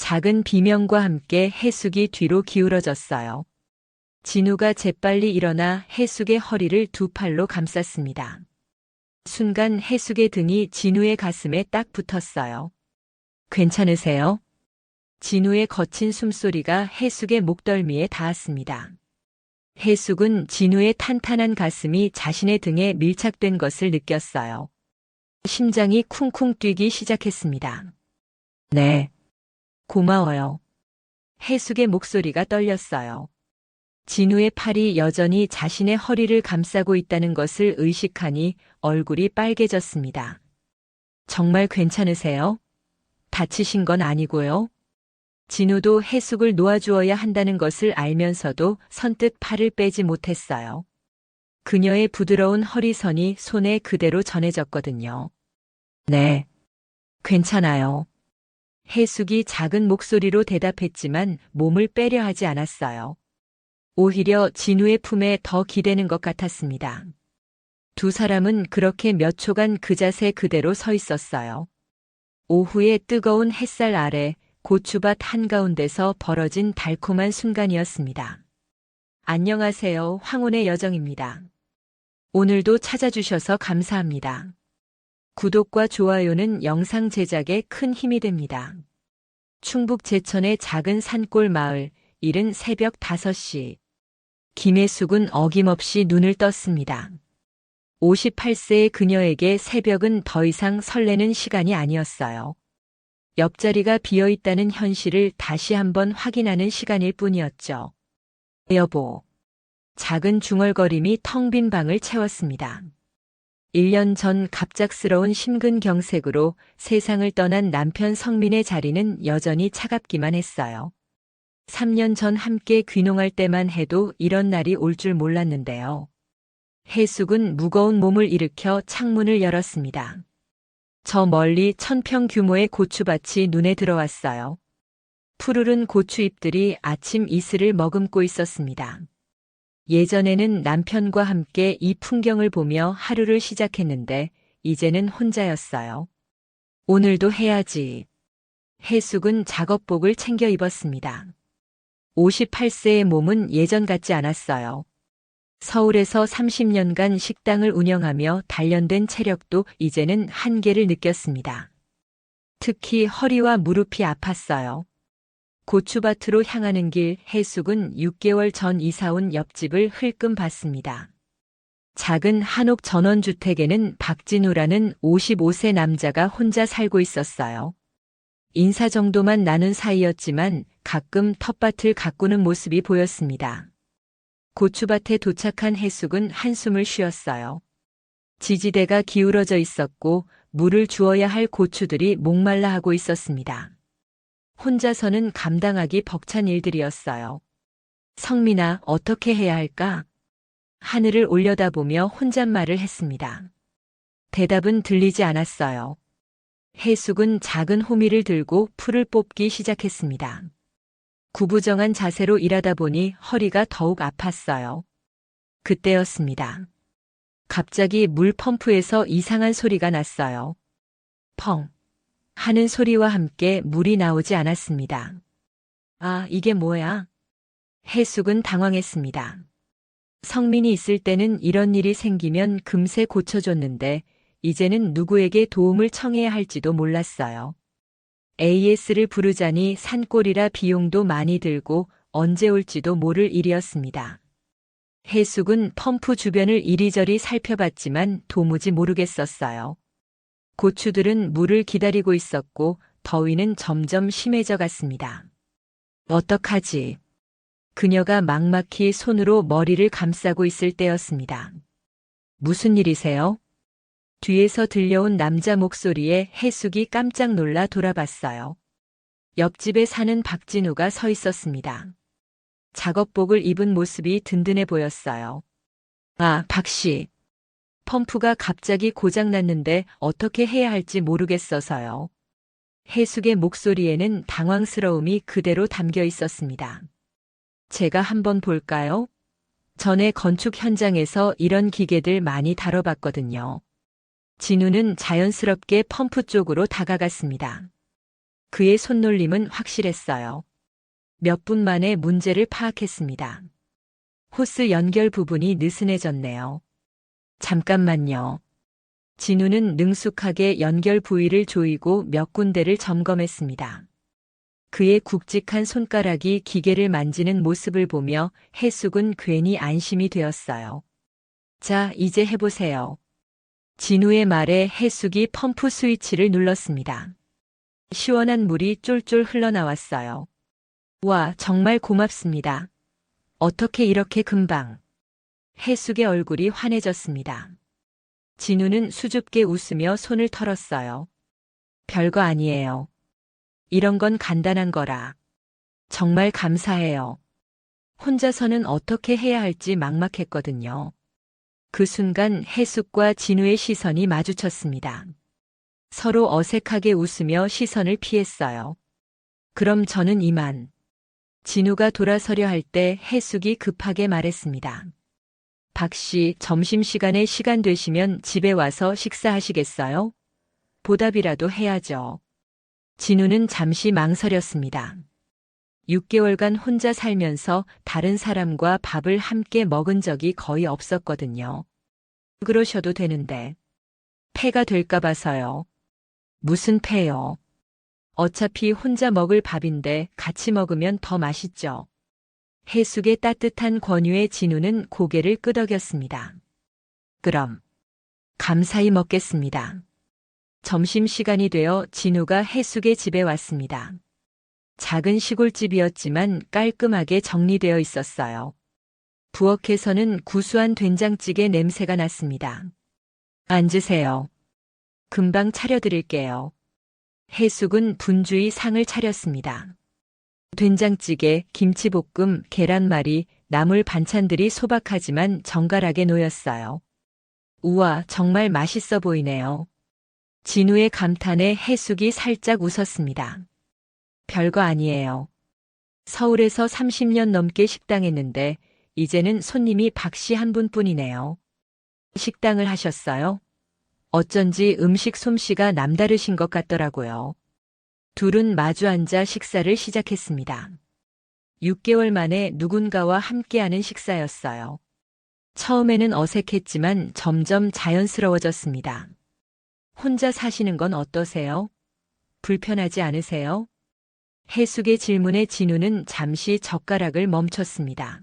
작은 비명과 함께 해숙이 뒤로 기울어졌어요. 진우가 재빨리 일어나 해숙의 허리를 두 팔로 감쌌습니다. 순간 해숙의 등이 진우의 가슴에 딱 붙었어요. 괜찮으세요? 진우의 거친 숨소리가 해숙의 목덜미에 닿았습니다. 해숙은 진우의 탄탄한 가슴이 자신의 등에 밀착된 것을 느꼈어요. 심장이 쿵쿵 뛰기 시작했습니다. 네. 고마워요. 해숙의 목소리가 떨렸어요. 진우의 팔이 여전히 자신의 허리를 감싸고 있다는 것을 의식하니 얼굴이 빨개졌습니다. 정말 괜찮으세요? 다치신 건 아니고요? 진우도 해숙을 놓아주어야 한다는 것을 알면서도 선뜻 팔을 빼지 못했어요. 그녀의 부드러운 허리선이 손에 그대로 전해졌거든요. 네, 괜찮아요. 해숙이 작은 목소리로 대답했지만 몸을 빼려 하지 않았어요. 오히려 진우의 품에 더 기대는 것 같았습니다. 두 사람은 그렇게 몇 초간 그 자세 그대로 서 있었어요. 오후의 뜨거운 햇살 아래 고추밭 한가운데서 벌어진 달콤한 순간이었습니다. 안녕하세요. 황혼의 여정입니다. 오늘도 찾아주셔서 감사합니다. 구독과 좋아요는 영상 제작에 큰 힘이 됩니다. 충북 제천의 작은 산골 마을, 이른 새벽 5시. 김혜숙은 어김없이 눈을 떴습니다. 58세의 그녀에게 새벽은 더 이상 설레는 시간이 아니었어요. 옆자리가 비어있다는 현실을 다시 한번 확인하는 시간일 뿐이었죠. 여보. 작은 중얼거림이 텅 빈 방을 채웠습니다. 1년 전 갑작스러운 심근경색으로 세상을 떠난 남편 성민의 자리는 여전히 차갑기만 했어요. 3년 전 함께 귀농할 때만 해도 이런 날이 올 줄 몰랐는데요. 해숙은 무거운 몸을 일으켜 창문을 열었습니다. 저 멀리 1000평 규모의 고추밭이 눈에 들어왔어요. 푸르른 고추잎들이 아침 이슬을 머금고 있었습니다. 예전에는 남편과 함께 이 풍경을 보며 하루를 시작했는데 이제는 혼자였어요. 오늘도 해야지. 해숙은 작업복을 챙겨 입었습니다. 58세의 몸은 예전 같지 않았어요. 서울에서 30년간 식당을 운영하며 단련된 체력도 이제는 한계를 느꼈습니다. 특히 허리와 무릎이 아팠어요. 고추밭으로 향하는 길 해숙은 6개월 전 이사온 옆집을 흘끔 봤습니다. 작은 한옥 전원주택에는 박진우라는 55세 남자가 혼자 살고 있었어요. 인사 정도만 나눈 사이였지만 가끔 텃밭을 가꾸는 모습이 보였습니다. 고추밭에 도착한 해숙은 한숨을 쉬었어요. 지지대가 기울어져 있었고 물을 주어야 할 고추들이 목말라 하고 있었습니다. 혼자서는 감당하기 벅찬 일들이었어요. 성민아, 어떻게 해야 할까? 하늘을 올려다보며 혼잣말을 했습니다. 대답은 들리지 않았어요. 해숙은 작은 호미를 들고 풀을 뽑기 시작했습니다. 구부정한 자세로 일하다 보니 허리가 더욱 아팠어요. 그때였습니다. 갑자기 물 펌프에서 이상한 소리가 났어요. 펑 하는 소리와 함께 물이 나오지 않았습니다. 아, 이게 뭐야? 해숙은 당황했습니다. 성민이 있을 때는 이런 일이 생기면 금세 고쳐줬는데 이제는 누구에게 도움을 청해야 할지도 몰랐어요. AS를 부르자니 산골이라 비용도 많이 들고 언제 올지도 모를 일이었습니다. 해숙은 펌프 주변을 이리저리 살펴봤지만 도무지 모르겠었어요. 고추들은 물을 기다리고 있었고 더위는 점점 심해져 갔습니다. 어떡하지? 그녀가 막막히 손으로 머리를 감싸고 있을 때였습니다. 무슨 일이세요? 뒤에서 들려온 남자 목소리에 해숙이 깜짝 놀라 돌아봤어요. 옆집에 사는 박진우가 서 있었습니다. 작업복을 입은 모습이 든든해 보였어요. 아, 박씨. 펌프가 갑자기 고장났는데 어떻게 해야 할지 모르겠어서요. 해숙의 목소리에는 당황스러움이 그대로 담겨 있었습니다. 제가 한번 볼까요? 전에 건축 현장에서 이런 기계들 많이 다뤄봤거든요. 진우는 자연스럽게 펌프 쪽으로 다가갔습니다. 그의 손놀림은 확실했어요. 몇 분 만에 문제를 파악했습니다. 호스 연결 부분이 느슨해졌네요. 잠깐만요. 진우는 능숙하게 연결 부위를 조이고 몇 군데를 점검했습니다. 그의 굵직한 손가락이 기계를 만지는 모습을 보며 해숙은 괜히 안심이 되었어요. 자, 이제 해보세요. 진우의 말에 해숙이 펌프 스위치를 눌렀습니다. 시원한 물이 쫄쫄 흘러나왔어요. 와, 정말 고맙습니다. 어떻게 이렇게 금방. 해숙의 얼굴이 환해졌습니다. 진우는 수줍게 웃으며 손을 털었어요. 별거 아니에요. 이런 건 간단한 거라. 정말 감사해요. 혼자서는 어떻게 해야 할지 막막했거든요. 그 순간 해숙과 진우의 시선이 마주쳤습니다. 서로 어색하게 웃으며 시선을 피했어요. 그럼 저는 이만. 진우가 돌아서려 할 때 해숙이 급하게 말했습니다. 박 씨, 점심시간에 시간 되시면 집에 와서 식사하시겠어요? 보답이라도 해야죠. 진우는 잠시 망설였습니다. 6개월간 혼자 살면서 다른 사람과 밥을 함께 먹은 적이 거의 없었거든요. 그러셔도 되는데. 폐가 될까 봐서요. 무슨 폐요? 어차피 혼자 먹을 밥인데 같이 먹으면 더 맛있죠. 해숙의 따뜻한 권유에 진우는 고개를 끄덕였습니다. 그럼 감사히 먹겠습니다. 점심시간이 되어 진우가 해숙의 집에 왔습니다. 작은 시골집이었지만 깔끔하게 정리되어 있었어요. 부엌에서는 구수한 된장찌개 냄새가 났습니다. 앉으세요. 금방 차려드릴게요. 해숙은 분주히 상을 차렸습니다. 된장찌개, 김치볶음, 계란말이, 나물 반찬들이 소박하지만 정갈하게 놓였어요. 우와, 정말 맛있어 보이네요. 진우의 감탄에 해숙이 살짝 웃었습니다. 별거 아니에요. 서울에서 30년 넘게 식당했는데 이제는 손님이 박 씨 한 분뿐이네요. 식당을 하셨어요? 어쩐지 음식 솜씨가 남다르신 것 같더라고요. 둘은 마주 앉아 식사를 시작했습니다. 6개월 만에 누군가와 함께하는 식사였어요. 처음에는 어색했지만 점점 자연스러워졌습니다. 혼자 사시는 건 어떠세요? 불편하지 않으세요? 해숙의 질문에 진우는 잠시 젓가락을 멈췄습니다.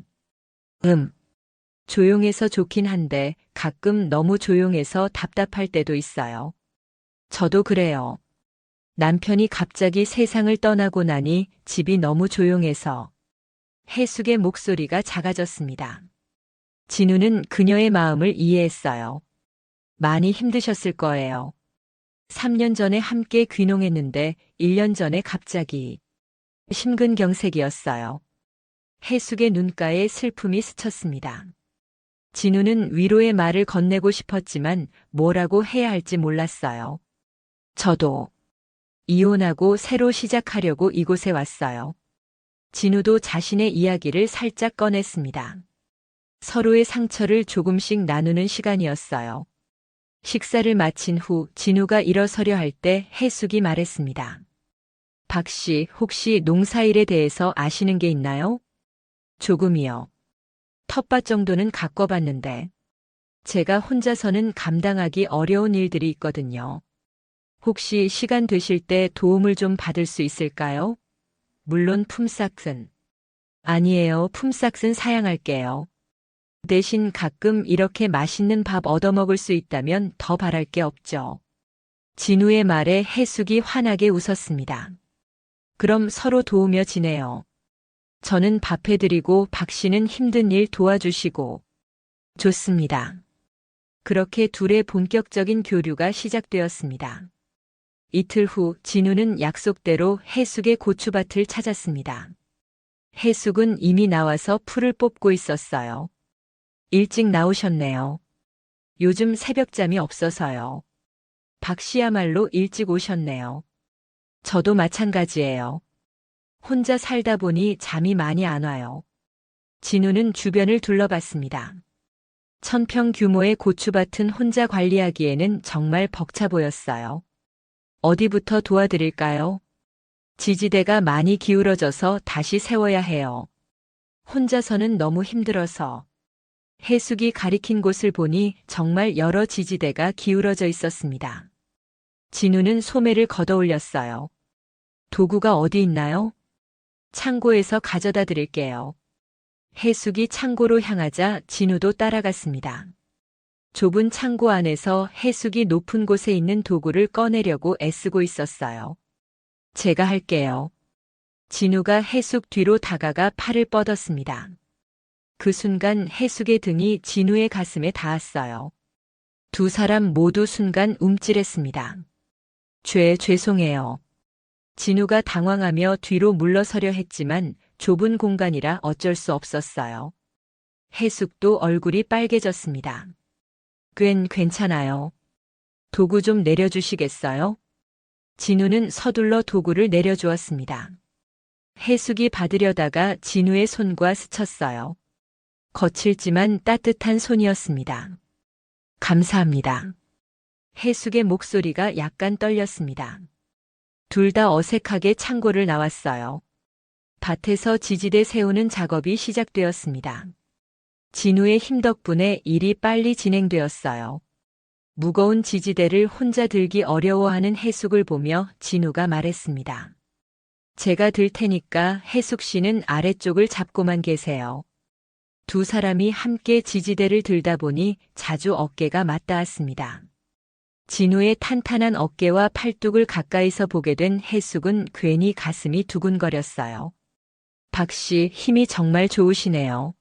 조용해서 좋긴 한데 가끔 너무 조용해서 답답할 때도 있어요. 저도 그래요. 남편이 갑자기 세상을 떠나고 나니 집이 너무 조용해서. 해숙의 목소리가 작아졌습니다. 진우는 그녀의 마음을 이해했어요. 많이 힘드셨을 거예요. 3년 전에 함께 귀농했는데 1년 전에 갑자기. 심근경색이었어요. 해숙의 눈가에 슬픔이 스쳤습니다. 진우는 위로의 말을 건네고 싶었지만 뭐라고 해야 할지 몰랐어요. 저도 이혼하고 새로 시작하려고 이곳에 왔어요. 진우도 자신의 이야기를 살짝 꺼냈습니다. 서로의 상처를 조금씩 나누는 시간이었어요. 식사를 마친 후 진우가 일어서려 할 때 해숙이 말했습니다. 박 씨, 혹시 농사일에 대해서 아시는 게 있나요? 조금이요. 텃밭 정도는 가꿔봤는데 제가 혼자서는 감당하기 어려운 일들이 있거든요. 혹시 시간 되실 때 도움을 좀 받을 수 있을까요? 물론 품삯은. 아니에요. 품삯은 사양할게요. 대신 가끔 이렇게 맛있는 밥 얻어먹을 수 있다면 더 바랄 게 없죠. 진우의 말에 해숙이 환하게 웃었습니다. 그럼 서로 도우며 지내요. 저는 밥 해드리고 박 씨는 힘든 일 도와주시고. 좋습니다. 그렇게 둘의 본격적인 교류가 시작되었습니다. 이틀 후 진우는 약속대로 해숙의 고추밭을 찾았습니다. 해숙은 이미 나와서 풀을 뽑고 있었어요. 일찍 나오셨네요. 요즘 새벽잠이 없어서요. 박 씨야말로 일찍 오셨네요. 저도 마찬가지예요. 혼자 살다 보니 잠이 많이 안 와요. 진우는 주변을 둘러봤습니다. 1000평 규모의 고추밭은 혼자 관리하기에는 정말 벅차 보였어요. 어디부터 도와드릴까요? 지지대가 많이 기울어져서 다시 세워야 해요. 혼자서는 너무 힘들어서. 해숙이 가리킨 곳을 보니 정말 여러 지지대가 기울어져 있었습니다. 진우는 소매를 걷어 올렸어요. 도구가 어디 있나요? 창고에서 가져다 드릴게요. 해숙이 창고로 향하자 진우도 따라갔습니다. 좁은 창고 안에서 해숙이 높은 곳에 있는 도구를 꺼내려고 애쓰고 있었어요. 제가 할게요. 진우가 해숙 뒤로 다가가 팔을 뻗었습니다. 그 순간 해숙의 등이 진우의 가슴에 닿았어요. 두 사람 모두 순간 움찔했습니다. 죄송해요. 진우가 당황하며 뒤로 물러서려 했지만 좁은 공간이라 어쩔 수 없었어요. 해숙도 얼굴이 빨개졌습니다. 괜찮아요. 도구 좀 내려주시겠어요? 진우는 서둘러 도구를 내려주었습니다. 해숙이 받으려다가 진우의 손과 스쳤어요. 거칠지만 따뜻한 손이었습니다. 감사합니다. 해숙의 목소리가 약간 떨렸습니다. 둘 다 어색하게 창고를 나왔어요. 밭에서 지지대 세우는 작업이 시작되었습니다. 진우의 힘 덕분에 일이 빨리 진행되었어요. 무거운 지지대를 혼자 들기 어려워하는 해숙을 보며 진우가 말했습니다. 제가 들 테니까 해숙 씨는 아래쪽을 잡고만 계세요. 두 사람이 함께 지지대를 들다 보니 자주 어깨가 맞닿았습니다. 진우의 탄탄한 어깨와 팔뚝을 가까이서 보게 된 해숙은 괜히 가슴이 두근거렸어요. 박 씨, 힘이 정말 좋으시네요.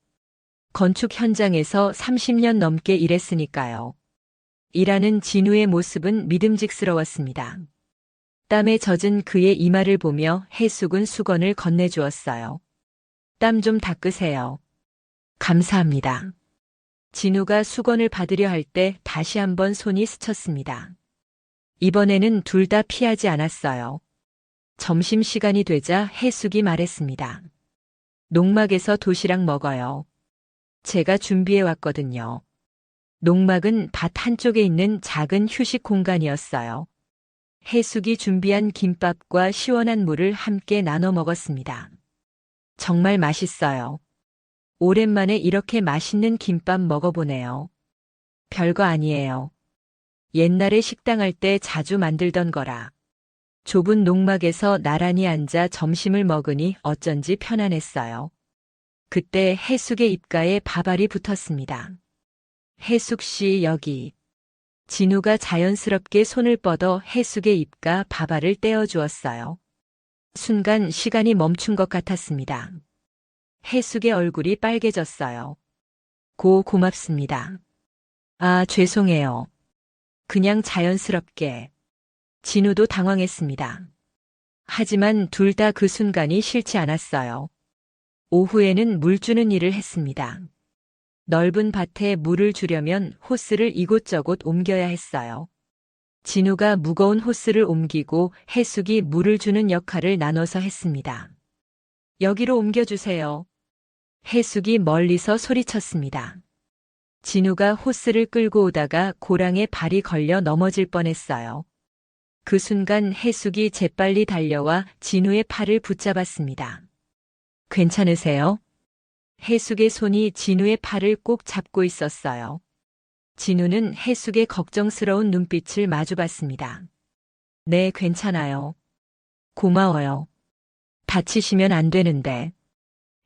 건축 현장에서 30년 넘게 일했으니까요. 일하는 진우의 모습은 믿음직스러웠습니다. 땀에 젖은 그의 이마를 보며 해숙은 수건을 건네주었어요. 땀 좀 닦으세요. 감사합니다. 진우가 수건을 받으려 할 때 다시 한번 손이 스쳤습니다. 이번에는 둘 다 피하지 않았어요. 점심시간이 되자 해숙이 말했습니다. 농막에서 도시락 먹어요. 제가 준비해 왔거든요. 농막은 밭 한쪽에 있는 작은 휴식 공간이었어요. 해숙이 준비한 김밥과 시원한 물을 함께 나눠 먹었습니다. 정말 맛있어요. 오랜만에 이렇게 맛있는 김밥 먹어보네요. 별거 아니에요. 옛날에 식당 할 때 자주 만들던 거라. 좁은 농막에서 나란히 앉아 점심을 먹으니 어쩐지 편안했어요. 그때 해숙의 입가에 밥알이 붙었습니다. 해숙 씨 여기. 진우가 자연스럽게 손을 뻗어 해숙의 입가 밥알을 떼어주었어요. 순간 시간이 멈춘 것 같았습니다. 해숙의 얼굴이 빨개졌어요. 고맙습니다. 아, 죄송해요. 그냥 자연스럽게. 진우도 당황했습니다. 하지만 둘 다 그 순간이 싫지 않았어요. 오후에는 물 주는 일을 했습니다. 넓은 밭에 물을 주려면 호스를 이곳저곳 옮겨야 했어요. 진우가 무거운 호스를 옮기고 해숙이 물을 주는 역할을 나눠서 했습니다. 여기로 옮겨주세요. 해숙이 멀리서 소리쳤습니다. 진우가 호스를 끌고 오다가 고랑에 발이 걸려 넘어질 뻔했어요. 그 순간 해숙이 재빨리 달려와 진우의 팔을 붙잡았습니다. 괜찮으세요? 해숙의 손이 진우의 팔을 꼭 잡고 있었어요. 진우는 해숙의 걱정스러운 눈빛을 마주봤습니다. 네, 괜찮아요. 고마워요. 다치시면 안 되는데.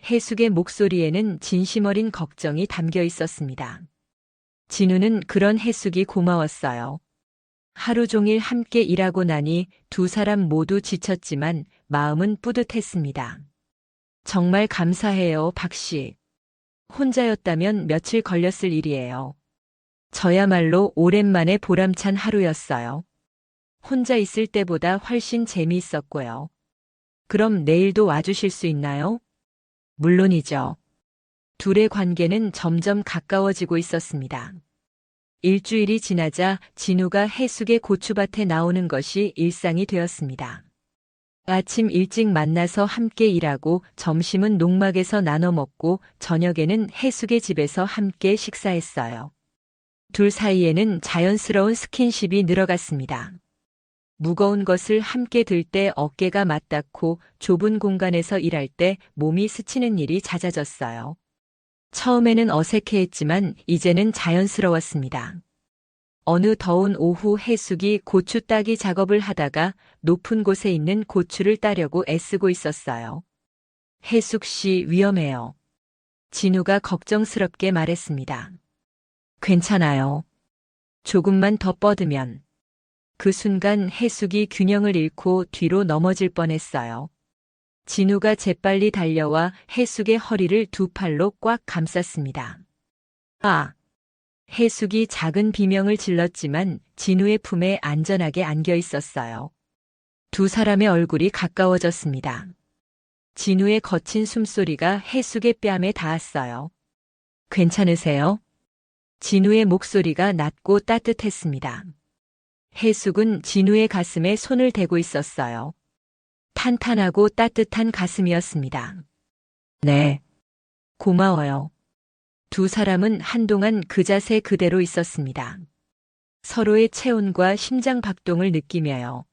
해숙의 목소리에는 진심 어린 걱정이 담겨 있었습니다. 진우는 그런 해숙이 고마웠어요. 하루 종일 함께 일하고 나니 두 사람 모두 지쳤지만 마음은 뿌듯했습니다. 정말 감사해요, 박 씨. 혼자였다면 며칠 걸렸을 일이에요. 저야말로 오랜만에 보람찬 하루였어요. 혼자 있을 때보다 훨씬 재미있었고요. 그럼 내일도 와주실 수 있나요? 물론이죠. 둘의 관계는 점점 가까워지고 있었습니다. 일주일이 지나자 진우가 해숙의 고추밭에 나오는 것이 일상이 되었습니다. 아침 일찍 만나서 함께 일하고 점심은 농막에서 나눠 먹고 저녁에는 해숙의 집에서 함께 식사했어요. 둘 사이에는 자연스러운 스킨십이 늘어갔습니다. 무거운 것을 함께 들 때 어깨가 맞닿고 좁은 공간에서 일할 때 몸이 스치는 일이 잦아졌어요. 처음에는 어색해했지만 이제는 자연스러웠습니다. 어느 더운 오후 해숙이 고추 따기 작업을 하다가 높은 곳에 있는 고추를 따려고 애쓰고 있었어요. 해숙 씨 위험해요. 진우가 걱정스럽게 말했습니다. 괜찮아요. 조금만 더 뻗으면. 그 순간 해숙이 균형을 잃고 뒤로 넘어질 뻔했어요. 진우가 재빨리 달려와 해숙의 허리를 두 팔로 꽉 감쌌습니다. 아! 해숙이 작은 비명을 질렀지만 진우의 품에 안전하게 안겨 있었어요. 두 사람의 얼굴이 가까워졌습니다. 진우의 거친 숨소리가 해숙의 뺨에 닿았어요. 괜찮으세요? 진우의 목소리가 낮고 따뜻했습니다. 해숙은 진우의 가슴에 손을 대고 있었어요. 탄탄하고 따뜻한 가슴이었습니다. 네. 고마워요. 두 사람은 한동안 그 자세 그대로 있었습니다. 서로의 체온과 심장 박동을 느끼며요.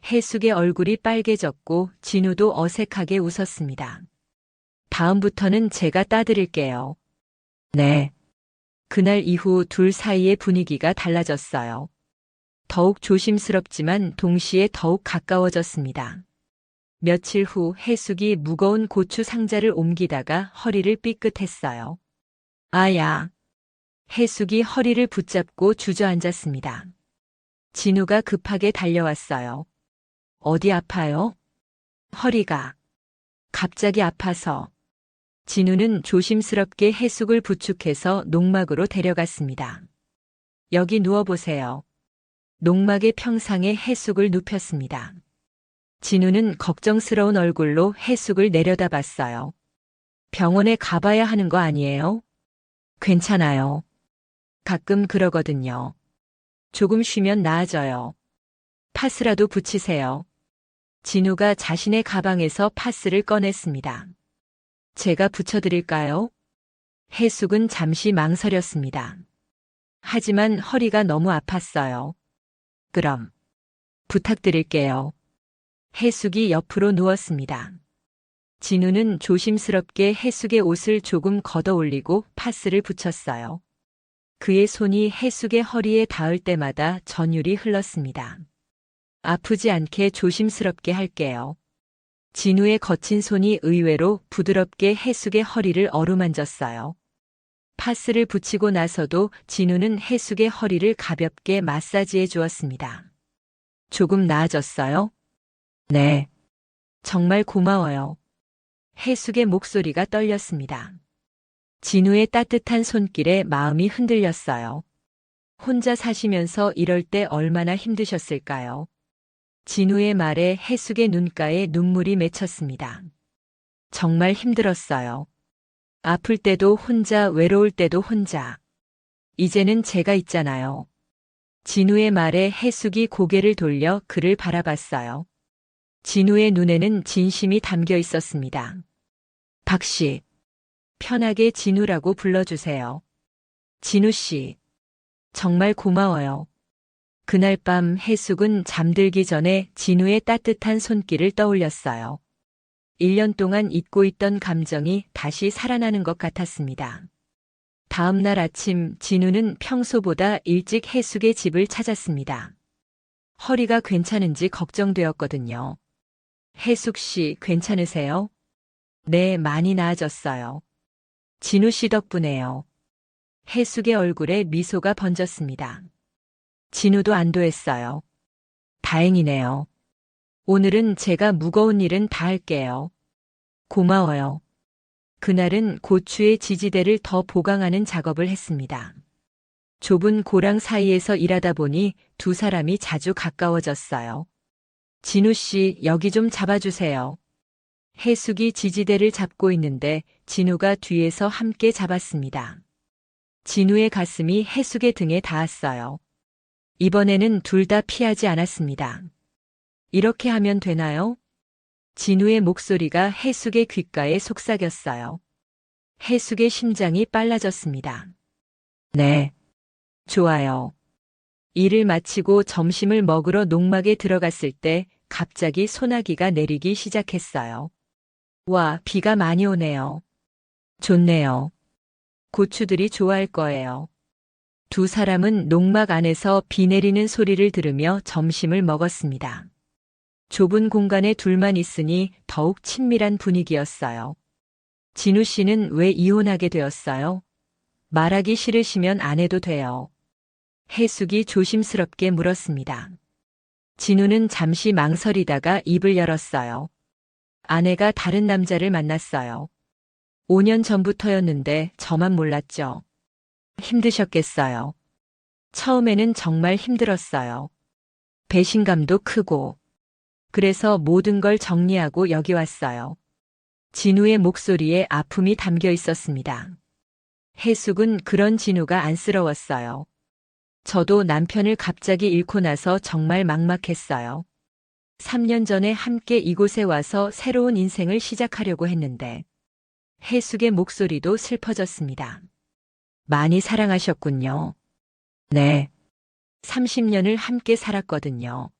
해숙의 얼굴이 빨개졌고 진우도 어색하게 웃었습니다. 다음부터는 제가 따드릴게요. 네. 그날 이후 둘 사이의 분위기가 달라졌어요. 더욱 조심스럽지만 동시에 더욱 가까워졌습니다. 며칠 후 해숙이 무거운 고추 상자를 옮기다가 허리를 삐끗했어요. 아야. 해숙이 허리를 붙잡고 주저앉았습니다. 진우가 급하게 달려왔어요. 어디 아파요? 허리가. 갑자기 아파서. 진우는 조심스럽게 해숙을 부축해서 농막으로 데려갔습니다. 여기 누워보세요. 농막의 평상에 해숙을 눕혔습니다. 진우는 걱정스러운 얼굴로 해숙을 내려다봤어요. 병원에 가봐야 하는 거 아니에요? 괜찮아요. 가끔 그러거든요. 조금 쉬면 나아져요. 파스라도 붙이세요. 진우가 자신의 가방에서 파스를 꺼냈습니다. 제가 붙여드릴까요? 해숙은 잠시 망설였습니다. 하지만 허리가 너무 아팠어요. 그럼 부탁드릴게요. 해숙이 옆으로 누웠습니다. 진우는 조심스럽게 해숙의 옷을 조금 걷어 올리고 파스를 붙였어요. 그의 손이 해숙의 허리에 닿을 때마다 전율이 흘렀습니다. 아프지 않게 조심스럽게 할게요. 진우의 거친 손이 의외로 부드럽게 해숙의 허리를 어루만졌어요. 파스를 붙이고 나서도 진우는 해숙의 허리를 가볍게 마사지해 주었습니다. 조금 나아졌어요? 네. 정말 고마워요. 해숙의 목소리가 떨렸습니다. 진우의 따뜻한 손길에 마음이 흔들렸어요. 혼자 사시면서 이럴 때 얼마나 힘드셨을까요? 진우의 말에 해숙의 눈가에 눈물이 맺혔습니다. 정말 힘들었어요. 아플 때도 혼자, 외로울 때도 혼자. 이제는 제가 있잖아요. 진우의 말에 해숙이 고개를 돌려 그를 바라봤어요. 진우의 눈에는 진심이 담겨 있었습니다. 박 씨, 편하게 진우라고 불러주세요. 진우 씨, 정말 고마워요. 그날 밤 해숙은 잠들기 전에 진우의 따뜻한 손길을 떠올렸어요. 1년 동안 잊고 있던 감정이 다시 살아나는 것 같았습니다. 다음 날 아침 진우는 평소보다 일찍 해숙의 집을 찾았습니다. 허리가 괜찮은지 걱정되었거든요. 해숙 씨 괜찮으세요? 네, 많이 나아졌어요. 진우 씨 덕분에요. 해숙의 얼굴에 미소가 번졌습니다. 진우도 안도했어요. 다행이네요. 오늘은 제가 무거운 일은 다 할게요. 고마워요. 그날은 고추의 지지대를 더 보강하는 작업을 했습니다. 좁은 고랑 사이에서 일하다 보니 두 사람이 자주 가까워졌어요. 진우 씨, 여기 좀 잡아주세요. 해숙이 지지대를 잡고 있는데 진우가 뒤에서 함께 잡았습니다. 진우의 가슴이 해숙의 등에 닿았어요. 이번에는 둘 다 피하지 않았습니다. 이렇게 하면 되나요? 진우의 목소리가 해숙의 귓가에 속삭였어요. 해숙의 심장이 빨라졌습니다. 네. 좋아요. 일을 마치고 점심을 먹으러 농막에 들어갔을 때 갑자기 소나기가 내리기 시작했어요. 와, 비가 많이 오네요. 좋네요. 고추들이 좋아할 거예요. 두 사람은 농막 안에서 비 내리는 소리를 들으며 점심을 먹었습니다. 좁은 공간에 둘만 있으니 더욱 친밀한 분위기였어요. 진우 씨는 왜 이혼하게 되었어요? 말하기 싫으시면 안 해도 돼요. 해숙이 조심스럽게 물었습니다. 진우는 잠시 망설이다가 입을 열었어요. 아내가 다른 남자를 만났어요. 5년 전부터였는데 저만 몰랐죠. 힘드셨겠어요. 처음에는 정말 힘들었어요. 배신감도 크고. 그래서 모든 걸 정리하고 여기 왔어요. 진우의 목소리에 아픔이 담겨 있었습니다. 해숙은 그런 진우가 안쓰러웠어요. 저도 남편을 갑자기 잃고 나서 정말 막막했어요. 3년 전에 함께 이곳에 와서 새로운 인생을 시작하려고 했는데 해숙의 목소리도 슬퍼졌습니다. 많이 사랑하셨군요. 네. 30년을 함께 살았거든요.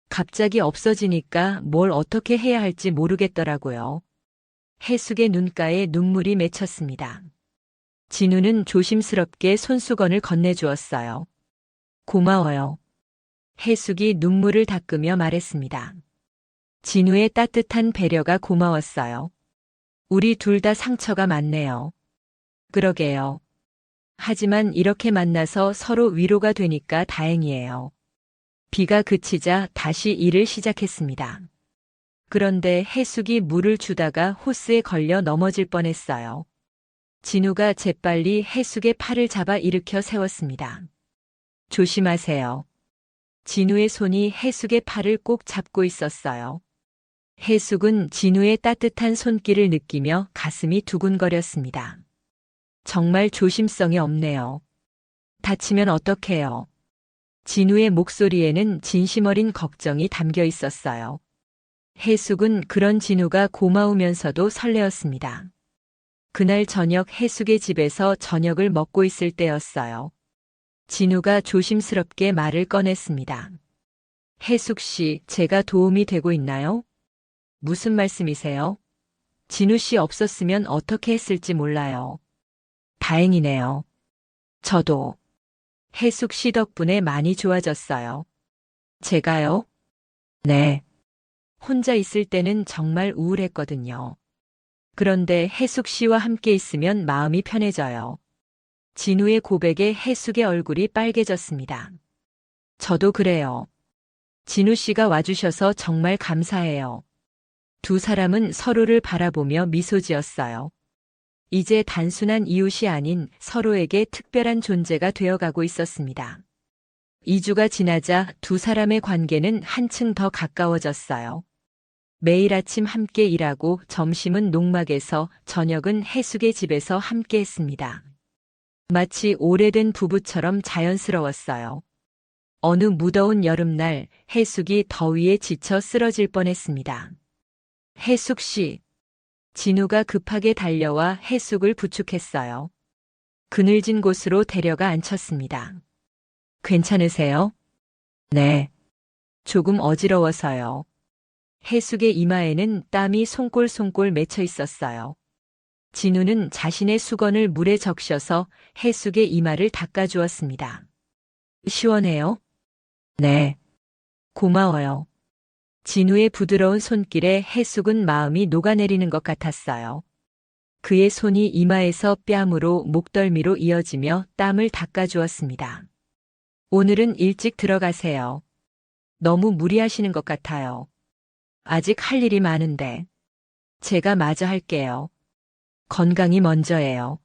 갑자기 없어지니까 뭘 어떻게 해야 할지 모르겠더라고요. 해숙의 눈가에 눈물이 맺혔습니다. 진우는 조심스럽게 손수건을 건네주었어요. 고마워요. 해숙이 눈물을 닦으며 말했습니다. 진우의 따뜻한 배려가 고마웠어요. 우리 둘 다 상처가 많네요. 그러게요. 하지만 이렇게 만나서 서로 위로가 되니까 다행이에요. 비가 그치자 다시 일을 시작했습니다. 그런데 해숙이 물을 주다가 호스에 걸려 넘어질 뻔했어요. 진우가 재빨리 해숙의 팔을 잡아 일으켜 세웠습니다. 조심하세요. 진우의 손이 해숙의 팔을 꼭 잡고 있었어요. 해숙은 진우의 따뜻한 손길을 느끼며 가슴이 두근거렸습니다. 정말 조심성이 없네요. 다치면 어떡해요? 진우의 목소리에는 진심 어린 걱정이 담겨 있었어요. 해숙은 그런 진우가 고마우면서도 설레었습니다. 그날 저녁 해숙의 집에서 저녁을 먹고 있을 때였어요. 진우가 조심스럽게 말을 꺼냈습니다. 해숙 씨, 제가 도움이 되고 있나요? 무슨 말씀이세요? 진우 씨 없었으면 어떻게 했을지 몰라요. 다행이네요. 저도 해숙 씨 덕분에 많이 좋아졌어요. 제가요? 네. 혼자 있을 때는 정말 우울했거든요. 그런데 해숙 씨와 함께 있으면 마음이 편해져요. 진우의 고백에 해숙의 얼굴이 빨개졌습니다. 저도 그래요. 진우 씨가 와주셔서 정말 감사해요. 두 사람은 서로를 바라보며 미소 지었어요. 이제 단순한 이웃이 아닌 서로에게 특별한 존재가 되어가고 있었습니다. 2주가 지나자 두 사람의 관계는 한층 더 가까워졌어요. 매일 아침 함께 일하고 점심은 농막에서 저녁은 해숙의 집에서 함께 했습니다. 마치 오래된 부부처럼 자연스러웠어요. 어느 무더운 여름날 해숙이 더위에 지쳐 쓰러질 뻔했습니다. 해숙 씨. 진우가 급하게 달려와 해숙을 부축했어요. 그늘진 곳으로 데려가 앉혔습니다. 괜찮으세요? 네. 조금 어지러워서요. 해숙의 이마에는 땀이 송골송골 맺혀 있었어요. 진우는 자신의 수건을 물에 적셔서 해숙의 이마를 닦아주었습니다. 시원해요? 네. 고마워요. 진우의 부드러운 손길에 해숙은 마음이 녹아내리는 것 같았어요. 그의 손이 이마에서 뺨으로 목덜미로 이어지며 땀을 닦아주었습니다. 오늘은 일찍 들어가세요. 너무 무리하시는 것 같아요. 아직 할 일이 많은데. 제가 마저 할게요. 건강이 먼저예요.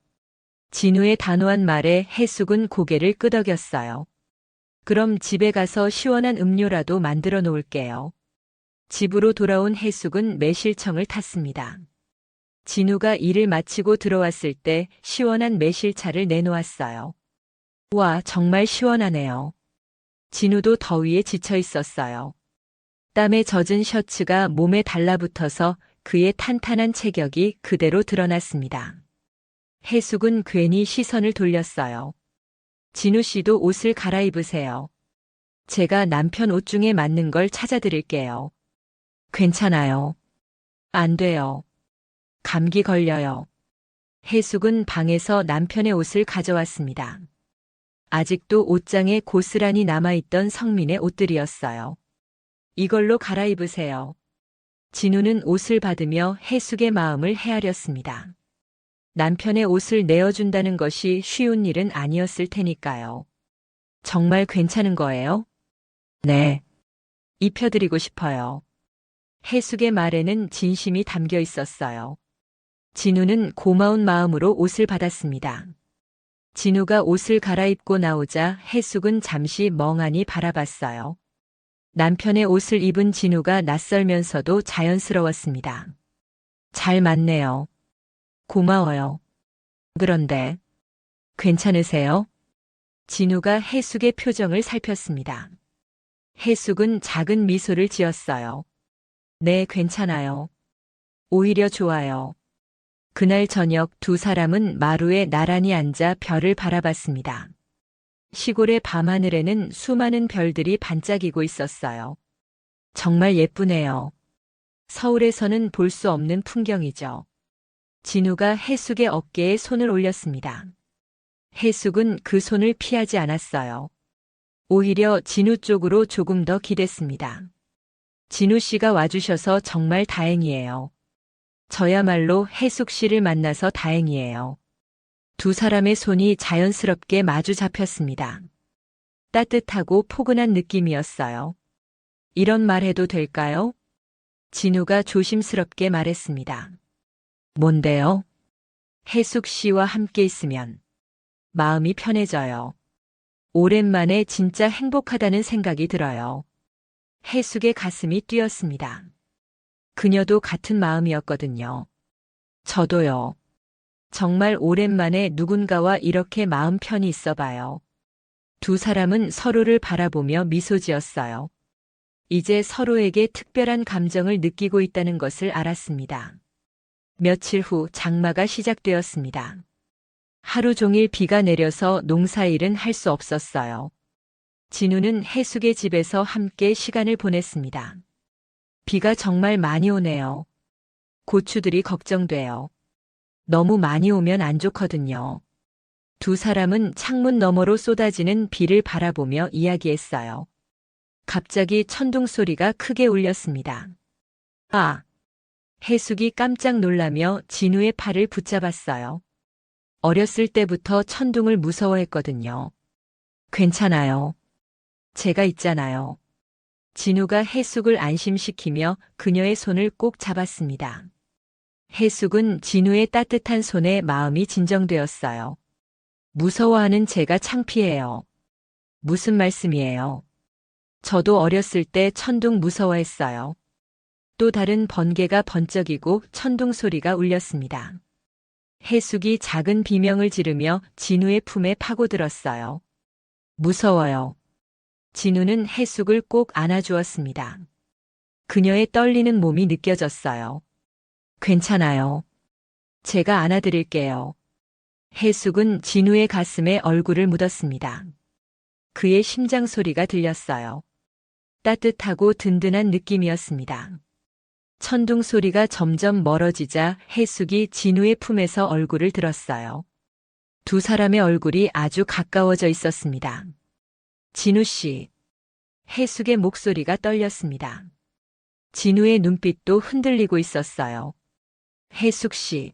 진우의 단호한 말에 해숙은 고개를 끄덕였어요. 그럼 집에 가서 시원한 음료라도 만들어 놓을게요. 집으로 돌아온 해숙은 매실청을 탔습니다. 진우가 일을 마치고 들어왔을 때 시원한 매실차를 내놓았어요. 와, 정말 시원하네요. 진우도 더위에 지쳐 있었어요. 땀에 젖은 셔츠가 몸에 달라붙어서 그의 탄탄한 체격이 그대로 드러났습니다. 해숙은 괜히 시선을 돌렸어요. 진우 씨도 옷을 갈아입으세요. 제가 남편 옷 중에 맞는 걸 찾아드릴게요. 괜찮아요. 안 돼요. 감기 걸려요. 해숙은 방에서 남편의 옷을 가져왔습니다. 아직도 옷장에 고스란히 남아있던 성민의 옷들이었어요. 이걸로 갈아입으세요. 진우는 옷을 받으며 해숙의 마음을 헤아렸습니다. 남편의 옷을 내어준다는 것이 쉬운 일은 아니었을 테니까요. 정말 괜찮은 거예요? 네. 입혀드리고 싶어요. 해숙의 말에는 진심이 담겨 있었어요. 진우는 고마운 마음으로 옷을 받았습니다. 진우가 옷을 갈아입고 나오자 해숙은 잠시 멍하니 바라봤어요. 남편의 옷을 입은 진우가 낯설면서도 자연스러웠습니다. 잘 맞네요. 고마워요. 그런데 괜찮으세요? 진우가 해숙의 표정을 살폈습니다. 해숙은 작은 미소를 지었어요. 네, 괜찮아요. 오히려 좋아요. 그날 저녁 두 사람은 마루에 나란히 앉아 별을 바라봤습니다. 시골의 밤하늘에는 수많은 별들이 반짝이고 있었어요. 정말 예쁘네요. 서울에서는 볼 수 없는 풍경이죠. 진우가 해숙의 어깨에 손을 올렸습니다. 해숙은 그 손을 피하지 않았어요. 오히려 진우 쪽으로 조금 더 기댔습니다. 진우 씨가 와주셔서 정말 다행이에요. 저야말로 해숙 씨를 만나서 다행이에요. 두 사람의 손이 자연스럽게 마주 잡혔습니다. 따뜻하고 포근한 느낌이었어요. 이런 말 해도 될까요? 진우가 조심스럽게 말했습니다. 뭔데요? 해숙 씨와 함께 있으면 마음이 편해져요. 오랜만에 진짜 행복하다는 생각이 들어요. 해숙의 가슴이 뛰었습니다. 그녀도 같은 마음이었거든요. 저도요. 정말 오랜만에 누군가와 이렇게 마음 편히 있어봐요. 두 사람은 서로를 바라보며 미소 지었어요. 이제 서로에게 특별한 감정을 느끼고 있다는 것을 알았습니다. 며칠 후 장마가 시작되었습니다. 하루 종일 비가 내려서 농사일은 할 수 없었어요. 진우는 해숙의 집에서 함께 시간을 보냈습니다. 비가 정말 많이 오네요. 고추들이 걱정돼요. 너무 많이 오면 안 좋거든요. 두 사람은 창문 너머로 쏟아지는 비를 바라보며 이야기했어요. 갑자기 천둥 소리가 크게 울렸습니다. 아! 해숙이 깜짝 놀라며 진우의 팔을 붙잡았어요. 어렸을 때부터 천둥을 무서워했거든요. 괜찮아요. 제가 있잖아요. 진우가 해숙을 안심시키며 그녀의 손을 꼭 잡았습니다. 해숙은 진우의 따뜻한 손에 마음이 진정되었어요. 무서워하는 제가 창피해요. 무슨 말씀이에요? 저도 어렸을 때 천둥 무서워했어요. 또 다른 번개가 번쩍이고 천둥 소리가 울렸습니다. 해숙이 작은 비명을 지르며 진우의 품에 파고들었어요. 무서워요. 진우는 해숙을 꼭 안아주었습니다. 그녀의 떨리는 몸이 느껴졌어요. 괜찮아요. 제가 안아드릴게요. 해숙은 진우의 가슴에 얼굴을 묻었습니다. 그의 심장 소리가 들렸어요. 따뜻하고 든든한 느낌이었습니다. 천둥 소리가 점점 멀어지자 해숙이 진우의 품에서 얼굴을 들었어요. 두 사람의 얼굴이 아주 가까워져 있었습니다. 진우 씨. 해숙의 목소리가 떨렸습니다. 진우의 눈빛도 흔들리고 있었어요. 해숙 씨.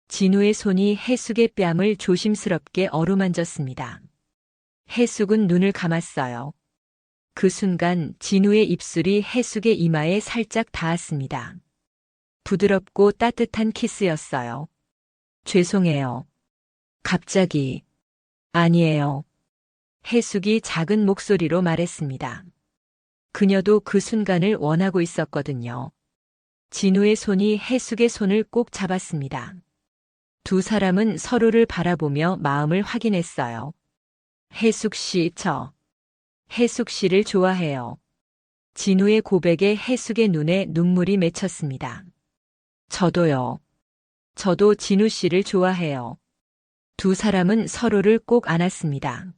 진우의 손이 해숙의 뺨을 조심스럽게 어루만졌습니다. 해숙은 눈을 감았어요. 그 순간 진우의 입술이 해숙의 이마에 살짝 닿았습니다. 부드럽고 따뜻한 키스였어요. 죄송해요. 갑자기. 아니에요. 해숙이 작은 목소리로 말했습니다. 그녀도 그 순간을 원하고 있었거든요. 진우의 손이 해숙의 손을 꼭 잡았습니다. 두 사람은 서로를 바라보며 마음을 확인했어요. 해숙 씨, 해숙 씨를 좋아해요. 진우의 고백에 해숙의 눈에 눈물이 맺혔습니다. 저도요. 저도 진우 씨를 좋아해요. 두 사람은 서로를 꼭 안았습니다.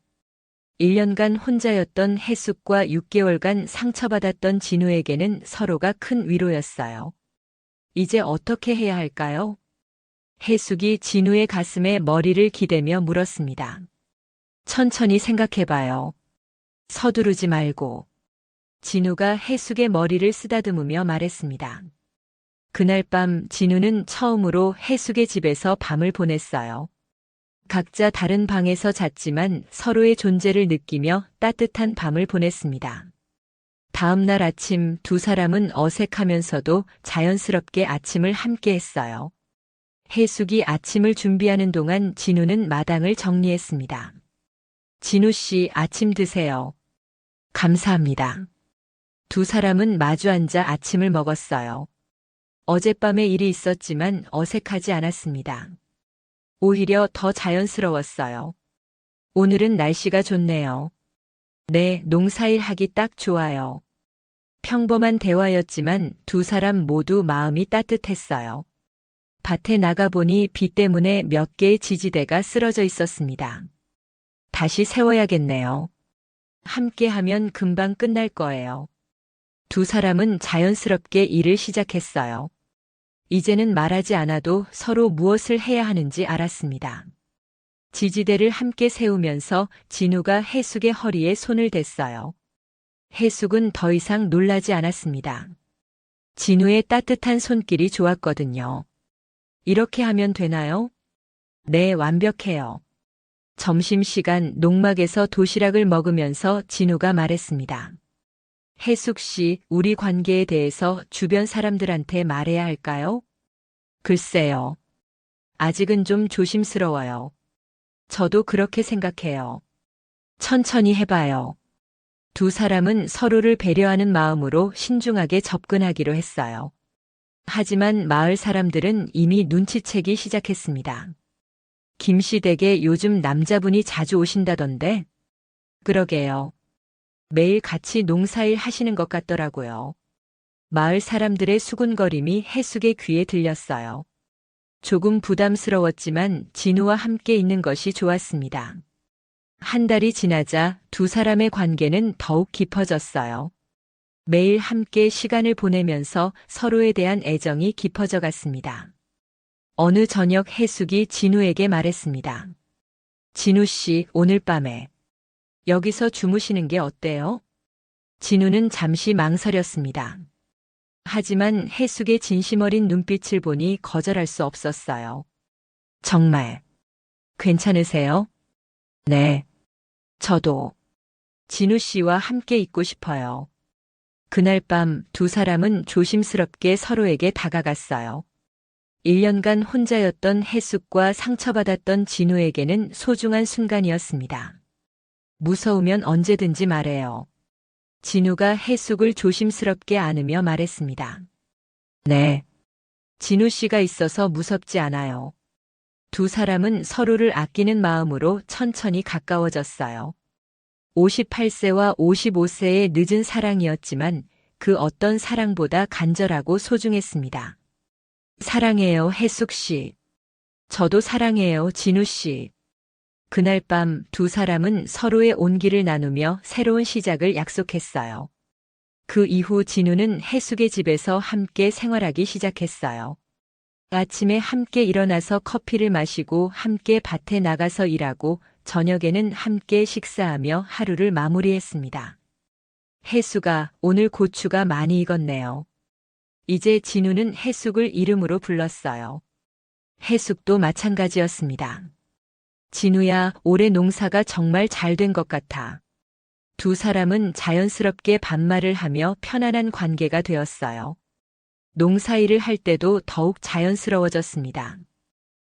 1년간 혼자였던 해숙과 6개월간 상처받았던 진우에게는 서로가 큰 위로였어요. 이제 어떻게 해야 할까요? 해숙이 진우의 가슴에 머리를 기대며 물었습니다. 천천히 생각해봐요. 서두르지 말고. 진우가 해숙의 머리를 쓰다듬으며 말했습니다. 그날 밤 진우는 처음으로 해숙의 집에서 밤을 보냈어요. 각자 다른 방에서 잤지만 서로의 존재를 느끼며 따뜻한 밤을 보냈습니다. 다음 날 아침 두 사람은 어색하면서도 자연스럽게 아침을 함께 했어요. 해숙이 아침을 준비하는 동안 진우는 마당을 정리했습니다. 진우 씨, 아침 드세요. 감사합니다. 두 사람은 마주 앉아 아침을 먹었어요. 어젯밤에 일이 있었지만 어색하지 않았습니다. 오히려 더 자연스러웠어요. 오늘은 날씨가 좋네요. 네, 농사일 하기 딱 좋아요. 평범한 대화였지만 두 사람 모두 마음이 따뜻했어요. 밭에 나가보니 비 때문에 몇 개의 지지대가 쓰러져 있었습니다. 다시 세워야겠네요. 함께 하면 금방 끝날 거예요. 두 사람은 자연스럽게 일을 시작했어요. 이제는 말하지 않아도 서로 무엇을 해야 하는지 알았습니다. 지지대를 함께 세우면서 진우가 해숙의 허리에 손을 댔어요. 해숙은 더 이상 놀라지 않았습니다. 진우의 따뜻한 손길이 좋았거든요. 이렇게 하면 되나요? 네, 완벽해요. 점심시간 농막에서 도시락을 먹으면서 진우가 말했습니다. 해숙 씨, 우리 관계에 대해서 주변 사람들한테 말해야 할까요? 글쎄요. 아직은 좀 조심스러워요. 저도 그렇게 생각해요. 천천히 해봐요. 두 사람은 서로를 배려하는 마음으로 신중하게 접근하기로 했어요. 하지만 마을 사람들은 이미 눈치채기 시작했습니다. 김씨 댁에 요즘 남자분이 자주 오신다던데? 그러게요. 매일 같이 농사일 하시는 것 같더라고요. 마을 사람들의 수군거림이 해숙의 귀에 들렸어요. 조금 부담스러웠지만 진우와 함께 있는 것이 좋았습니다. 한 달이 지나자 두 사람의 관계는 더욱 깊어졌어요. 매일 함께 시간을 보내면서 서로에 대한 애정이 깊어져 갔습니다. 어느 저녁 해숙이 진우에게 말했습니다. 진우 씨, 오늘 밤에 여기서 주무시는 게 어때요? 진우는 잠시 망설였습니다. 하지만 해숙의 진심 어린 눈빛을 보니 거절할 수 없었어요. 정말 괜찮으세요? 네. 저도 진우 씨와 함께 있고 싶어요. 그날 밤 두 사람은 조심스럽게 서로에게 다가갔어요. 1년간 혼자였던 해숙과 상처받았던 진우에게는 소중한 순간이었습니다. 무서우면 언제든지 말해요. 진우가 해숙을 조심스럽게 안으며 말했습니다. 네. 진우 씨가 있어서 무섭지 않아요. 두 사람은 서로를 아끼는 마음으로 천천히 가까워졌어요. 58세와 55세의 늦은 사랑이었지만 그 어떤 사랑보다 간절하고 소중했습니다. 사랑해요, 해숙 씨. 저도 사랑해요, 진우 씨. 그날 밤 두 사람은 서로의 온기를 나누며 새로운 시작을 약속했어요. 그 이후 진우는 해숙의 집에서 함께 생활하기 시작했어요. 아침에 함께 일어나서 커피를 마시고 함께 밭에 나가서 일하고 저녁에는 함께 식사하며 하루를 마무리했습니다. 해숙아, 오늘 고추가 많이 익었네요. 이제 진우는 해숙을 이름으로 불렀어요. 해숙도 마찬가지였습니다. 진우야, 올해 농사가 정말 잘 된 것 같아. 두 사람은 자연스럽게 반말을 하며 편안한 관계가 되었어요. 농사일을 할 때도 더욱 자연스러워졌습니다.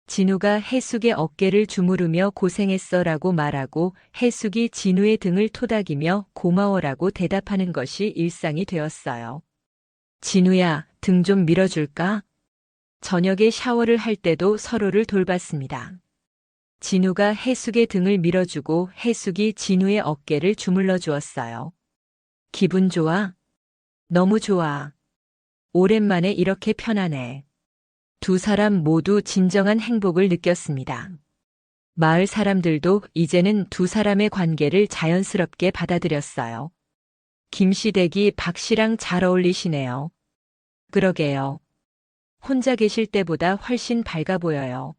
진우가 해숙의 어깨를 주무르며 고생했어라고 말하고 해숙이 진우의 등을 토닥이며 고마워라고 대답하는 것이 일상이 되었어요. 진우야, 등 좀 밀어줄까? 저녁에 샤워를 할 때도 서로를 돌봤습니다. 진우가 해숙의 등을 밀어주고 해숙이 진우의 어깨를 주물러 주었어요. 기분 좋아? 너무 좋아. 오랜만에 이렇게 편하네. 두 사람 모두 진정한 행복을 느꼈습니다. 마을 사람들도 이제는 두 사람의 관계를 자연스럽게 받아들였어요. 김씨 댁이 박씨랑 잘 어울리시네요. 그러게요. 혼자 계실 때보다 훨씬 밝아 보여요.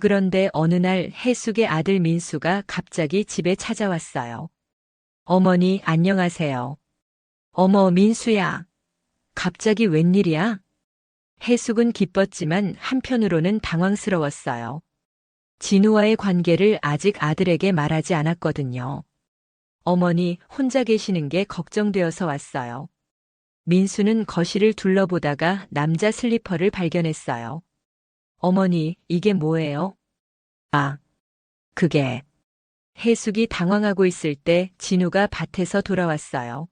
그런데 어느 날 해숙의 아들 민수가 갑자기 집에 찾아왔어요. 어머니, 안녕하세요. 어머, 민수야. 갑자기 웬일이야? 해숙은 기뻤지만 한편으로는 당황스러웠어요. 진우와의 관계를 아직 아들에게 말하지 않았거든요. 어머니, 혼자 계시는 게 걱정되어서 왔어요. 민수는 거실을 둘러보다가 남자 슬리퍼를 발견했어요. 어머니, 이게 뭐예요? 아, 그게. 해숙이 당황하고 있을 때 진우가 밭에서 돌아왔어요.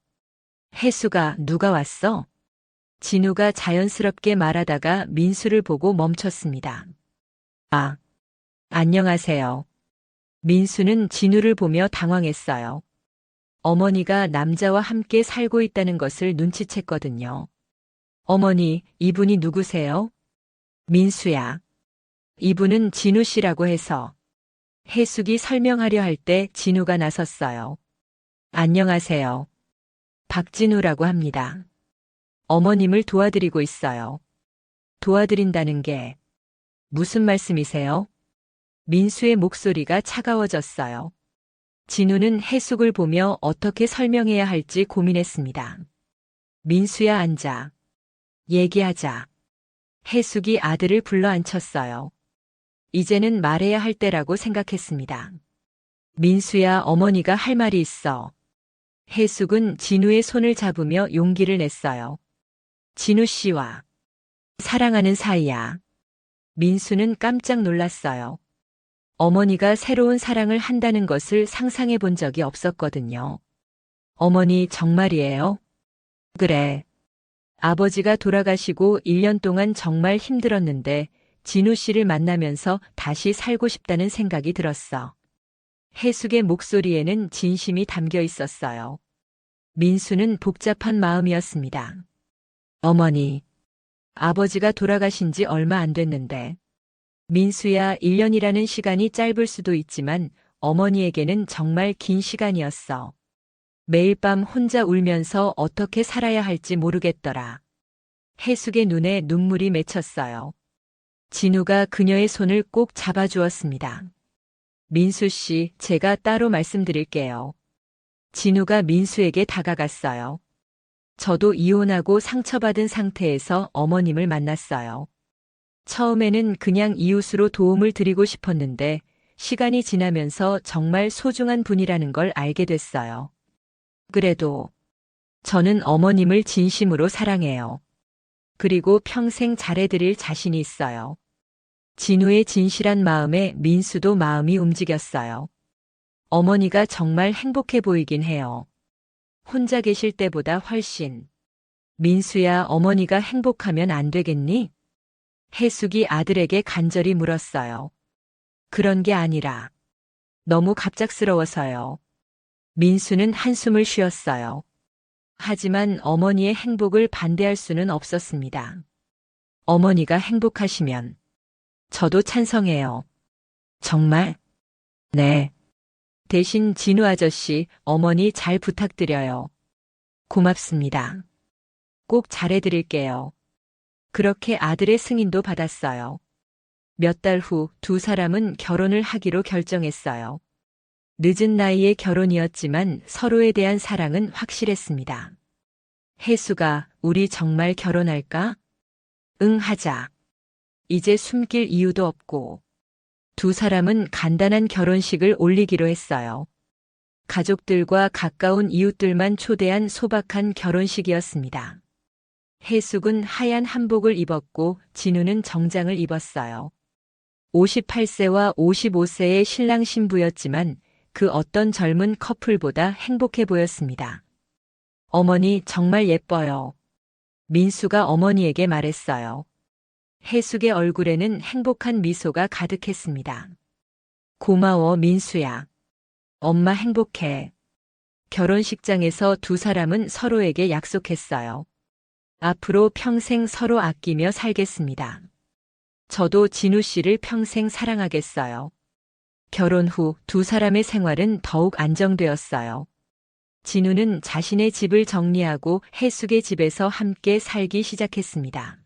해숙아, 누가 왔어? 진우가 자연스럽게 말하다가 민수를 보고 멈췄습니다. 아, 안녕하세요. 민수는 진우를 보며 당황했어요. 어머니가 남자와 함께 살고 있다는 것을 눈치챘거든요. 어머니, 이분이 누구세요? 민수야. 이분은 진우 씨라고 해서. 해숙이 설명하려 할 때 진우가 나섰어요. 안녕하세요. 박진우라고 합니다. 어머님을 도와드리고 있어요. 도와드린다는 게 무슨 말씀이세요? 민수의 목소리가 차가워졌어요. 진우는 해숙을 보며 어떻게 설명해야 할지 고민했습니다. 민수야, 앉아. 얘기하자. 해숙이 아들을 불러 앉혔어요. 이제는 말해야 할 때라고 생각했습니다. 민수야, 어머니가 할 말이 있어. 해숙은 진우의 손을 잡으며 용기를 냈어요. 진우 씨와 사랑하는 사이야. 민수는 깜짝 놀랐어요. 어머니가 새로운 사랑을 한다는 것을 상상해 본 적이 없었거든요. 어머니, 정말이에요? 그래. 아버지가 돌아가시고 1년 동안 정말 힘들었는데 진우 씨를 만나면서 다시 살고 싶다는 생각이 들었어. 해숙의 목소리에는 진심이 담겨 있었어요. 민수는 복잡한 마음이었습니다. 어머니, 아버지가 돌아가신 지 얼마 안 됐는데. 민수야, 1년이라는 시간이 짧을 수도 있지만 어머니에게는 정말 긴 시간이었어. 매일 밤 혼자 울면서 어떻게 살아야 할지 모르겠더라. 해숙의 눈에 눈물이 맺혔어요. 진우가 그녀의 손을 꼭 잡아주었습니다. 민수 씨, 제가 따로 말씀드릴게요. 진우가 민수에게 다가갔어요. 저도 이혼하고 상처받은 상태에서 어머님을 만났어요. 처음에는 그냥 이웃으로 도움을 드리고 싶었는데 시간이 지나면서 정말 소중한 분이라는 걸 알게 됐어요. 그래도 저는 어머님을 진심으로 사랑해요. 그리고 평생 잘해드릴 자신이 있어요. 진우의 진실한 마음에 민수도 마음이 움직였어요. 어머니가 정말 행복해 보이긴 해요. 혼자 계실 때보다 훨씬. 민수야, 어머니가 행복하면 안 되겠니? 해숙이 아들에게 간절히 물었어요. 그런 게 아니라 너무 갑작스러워서요. 민수는 한숨을 쉬었어요. 하지만 어머니의 행복을 반대할 수는 없었습니다. 어머니가 행복하시면 저도 찬성해요. 정말? 네. 대신 진우 아저씨, 어머니 잘 부탁드려요. 고맙습니다. 꼭 잘해드릴게요. 그렇게 아들의 승인도 받았어요. 몇 달 후 두 사람은 결혼을 하기로 결정했어요. 늦은 나이의 결혼이었지만 서로에 대한 사랑은 확실했습니다. 해수가, 우리 정말 결혼할까? 응, 하자. 이제 숨길 이유도 없고. 두 사람은 간단한 결혼식을 올리기로 했어요. 가족들과 가까운 이웃들만 초대한 소박한 결혼식이었습니다. 해숙은 하얀 한복을 입었고 진우는 정장을 입었어요. 58세와 55세의 신랑 신부였지만 그 어떤 젊은 커플보다 행복해 보였습니다. 어머니 정말 예뻐요. 민수가 어머니에게 말했어요. 해숙의 얼굴에는 행복한 미소가 가득했습니다. 고마워, 민수야. 엄마 행복해. 결혼식장에서 두 사람은 서로에게 약속했어요. 앞으로 평생 서로 아끼며 살겠습니다. 저도 진우 씨를 평생 사랑하겠어요. 결혼 후 두 사람의 생활은 더욱 안정되었어요. 진우는 자신의 집을 정리하고 해숙의 집에서 함께 살기 시작했습니다.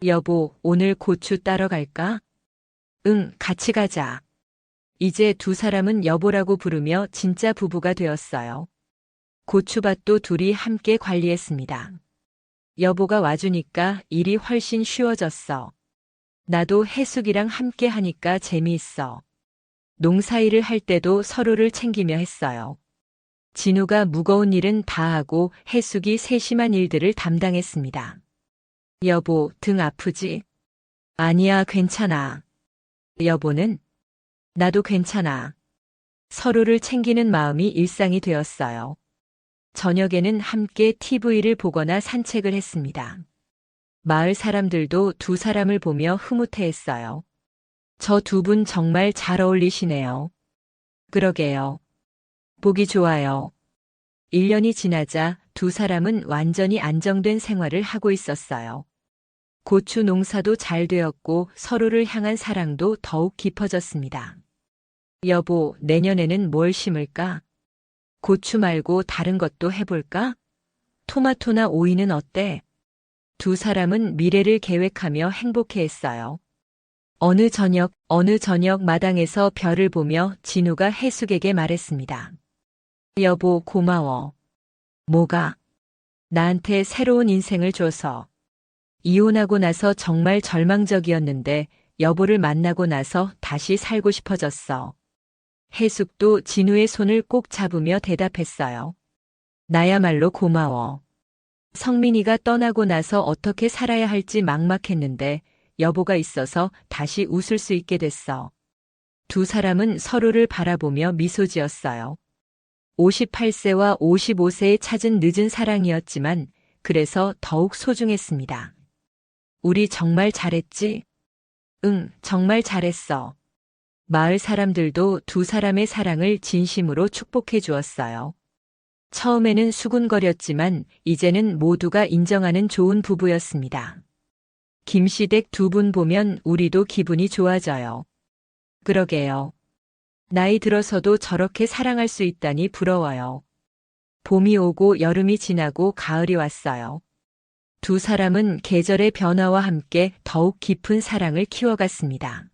여보, 오늘 고추 따러 갈까? 응, 같이 가자. 이제 두 사람은 여보라고 부르며 진짜 부부가 되었어요. 고추밭도 둘이 함께 관리했습니다. 여보가 와주니까 일이 훨씬 쉬워졌어. 나도 해숙이랑 함께 하니까 재미있어. 농사일을 할 때도 서로를 챙기며 했어요. 진우가 무거운 일은 다 하고 해숙이 세심한 일들을 담당했습니다. 여보, 등 아프지? 아니야, 괜찮아. 여보는? 나도 괜찮아. 서로를 챙기는 마음이 일상이 되었어요. 저녁에는 함께 TV를 보거나 산책을 했습니다. 마을 사람들도 두 사람을 보며 흐뭇해했어요. 저 두 분 정말 잘 어울리시네요. 그러게요. 보기 좋아요. 1년이 지나자 두 사람은 완전히 안정된 생활을 하고 있었어요. 고추 농사도 잘 되었고 서로를 향한 사랑도 더욱 깊어졌습니다. 여보, 내년에는 뭘 심을까? 고추 말고 다른 것도 해볼까? 토마토나 오이는 어때? 두 사람은 미래를 계획하며 행복해했어요. 어느 저녁 마당에서 별을 보며 진우가 해숙에게 말했습니다. 여보, 고마워. 뭐가? 나한테 새로운 인생을 줘서. 이혼하고 나서 정말 절망적이었는데 여보를 만나고 나서 다시 살고 싶어졌어. 해숙도 진우의 손을 꼭 잡으며 대답했어요. 나야말로 고마워. 성민이가 떠나고 나서 어떻게 살아야 할지 막막했는데 여보가 있어서 다시 웃을 수 있게 됐어. 두 사람은 서로를 바라보며 미소 지었어요. 58세와 55세에 찾은 늦은 사랑이었지만 그래서 더욱 소중했습니다. 우리 정말 잘했지? 응, 정말 잘했어. 마을 사람들도 두 사람의 사랑을 진심으로 축복해 주었어요. 처음에는 수군거렸지만 이제는 모두가 인정하는 좋은 부부였습니다. 김시댁 두 분 보면 우리도 기분이 좋아져요. 그러게요. 나이 들어서도 저렇게 사랑할 수 있다니 부러워요. 봄이 오고 여름이 지나고 가을이 왔어요. 두 사람은 계절의 변화와 함께 더욱 깊은 사랑을 키워갔습니다.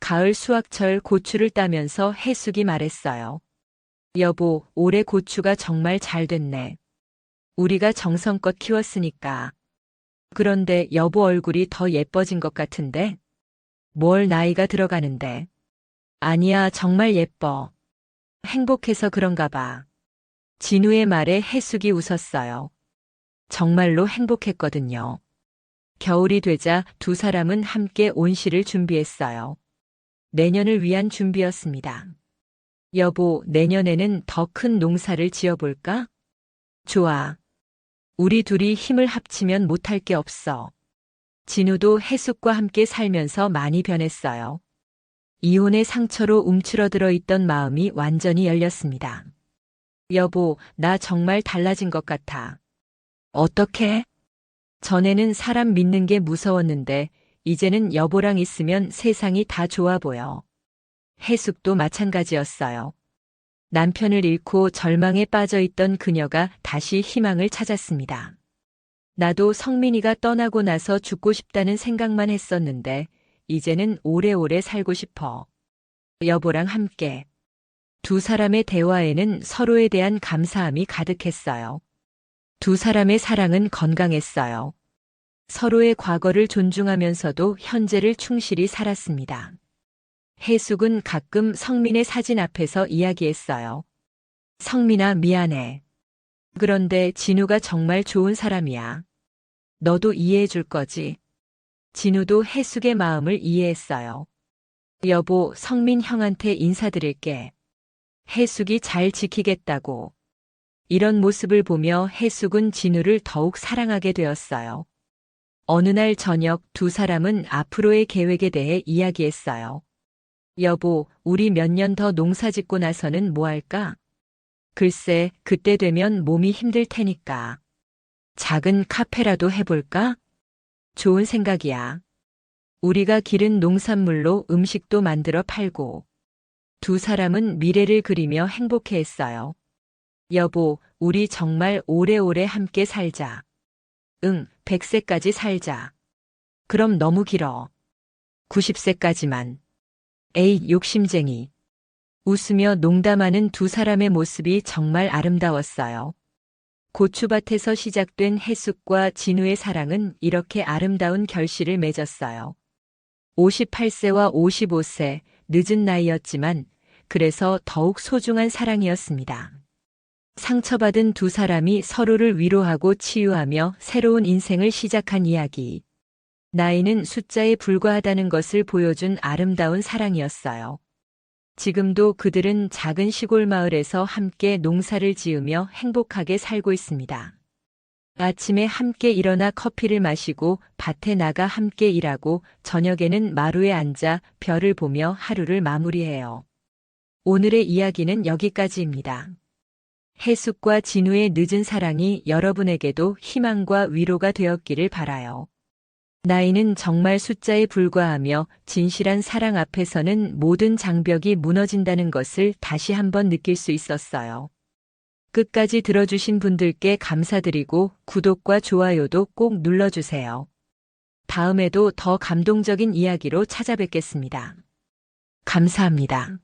가을 수확철 고추를 따면서 해숙이 말했어요. 여보, 올해 고추가 정말 잘 됐네. 우리가 정성껏 키웠으니까. 그런데 여보 얼굴이 더 예뻐진 것 같은데? 뭘 나이가 들어가는데? 아니야, 정말 예뻐. 행복해서 그런가 봐. 진우의 말에 해숙이 웃었어요. 정말로 행복했거든요. 겨울이 되자 두 사람은 함께 온실을 준비했어요. 내년을 위한 준비였습니다. 여보, 내년에는 더 큰 농사를 지어볼까? 좋아. 우리 둘이 힘을 합치면 못할 게 없어. 진우도 해숙과 함께 살면서 많이 변했어요. 이혼의 상처로 움츠러들어 있던 마음이 완전히 열렸습니다. 여보, 나 정말 달라진 것 같아. 어떻게? 전에는 사람 믿는 게 무서웠는데 이제는 여보랑 있으면 세상이 다 좋아 보여. 해숙도 마찬가지였어요. 남편을 잃고 절망에 빠져 있던 그녀가 다시 희망을 찾았습니다. 나도 성민이가 떠나고 나서 죽고 싶다는 생각만 했었는데 이제는 오래오래 살고 싶어. 여보랑 함께. 두 사람의 대화에는 서로에 대한 감사함이 가득했어요. 두 사람의 사랑은 건강했어요. 서로의 과거를 존중하면서도 현재를 충실히 살았습니다. 해숙은 가끔 성민의 사진 앞에서 이야기했어요. 성민아, 미안해. 그런데 진우가 정말 좋은 사람이야. 너도 이해해 줄 거지? 진우도 해숙의 마음을 이해했어요. 여보, 성민 형한테 인사드릴게. 해숙이 잘 지키겠다고. 이런 모습을 보며 해숙은 진우를 더욱 사랑하게 되었어요. 어느 날 저녁 두 사람은 앞으로의 계획에 대해 이야기했어요. 여보, 우리 몇 년 더 농사 짓고 나서는 뭐 할까? 글쎄, 그때 되면 몸이 힘들 테니까. 작은 카페라도 해볼까? 좋은 생각이야. 우리가 기른 농산물로 음식도 만들어 팔고. 두 사람은 미래를 그리며 행복해했어요. 여보, 우리 정말 오래오래 함께 살자. 응, 100세까지 살자. 그럼 너무 길어. 90세까지만. 에이, 욕심쟁이. 웃으며 농담하는 두 사람의 모습이 정말 아름다웠어요. 고추밭에서 시작된 해숙과 진우의 사랑은 이렇게 아름다운 결실을 맺었어요. 58세와 55세, 늦은 나이였지만 그래서 더욱 소중한 사랑이었습니다. 상처받은 두 사람이 서로를 위로하고 치유하며 새로운 인생을 시작한 이야기. 나이는 숫자에 불과하다는 것을 보여준 아름다운 사랑이었어요. 지금도 그들은 작은 시골 마을에서 함께 농사를 지으며 행복하게 살고 있습니다. 아침에 함께 일어나 커피를 마시고 밭에 나가 함께 일하고 저녁에는 마루에 앉아 별을 보며 하루를 마무리해요. 오늘의 이야기는 여기까지입니다. 해숙과 진우의 늦은 사랑이 여러분에게도 희망과 위로가 되었기를 바라요. 나이는 정말 숫자에 불과하며 진실한 사랑 앞에서는 모든 장벽이 무너진다는 것을 다시 한번 느낄 수 있었어요. 끝까지 들어주신 분들께 감사드리고 구독과 좋아요도 꼭 눌러주세요. 다음에도 더 감동적인 이야기로 찾아뵙겠습니다. 감사합니다.